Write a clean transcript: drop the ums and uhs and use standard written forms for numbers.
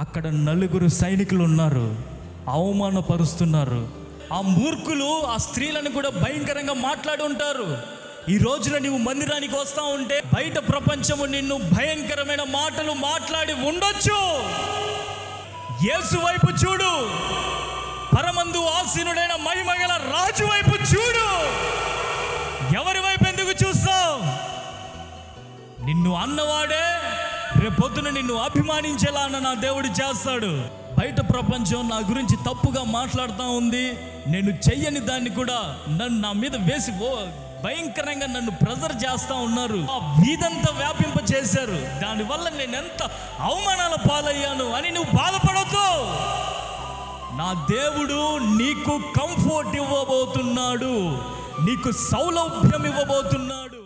అక్కడ నలుగురు సైనికులు ఉన్నారు, అవమానపరుస్తున్నారు. ఆ మూర్ఖులు ఆ స్త్రీలను కూడా భయంకరంగా మాట్లాడి ఉంటారు. ఈ రోజున నీవు మందిరానికి వస్తా ఉంటే బయట ప్రపంచము నిన్ను భయంకరమైన మాటలు మాట్లాడి ఉండొచ్చు. యేసు వైపు చూడు, పరమందు ఆసీనుడైన మహిమగల రాజు వైపు చూడు. ఎవరి వైపు ఎందుకు చూస్తావు? నిన్ను అన్నవాడే రేపొద్దున నిన్ను అభిమానించేలా నా దేవుడు చేస్తాడు. బయట ప్రపంచం నా గురించి తప్పుగా మాట్లాడుతూ ఉంది, నేను చెయ్యని దాన్ని కూడా నా మీద వేసి భయంకరంగా నన్ను ప్రెజర్ చేస్తూ ఉన్నారు. ఆ వీధంతా వ్యాపింప చేశారు. దానివల్ల నేను ఎంత అవమానాల పాలయ్యాను అని నువ్వు బాధపడొద్దు. నా దేవుడు నీకు కంఫర్ట్ ఇవ్వబోతున్నాడు, నీకు సౌలభ్యం ఇవ్వబోతున్నాడు.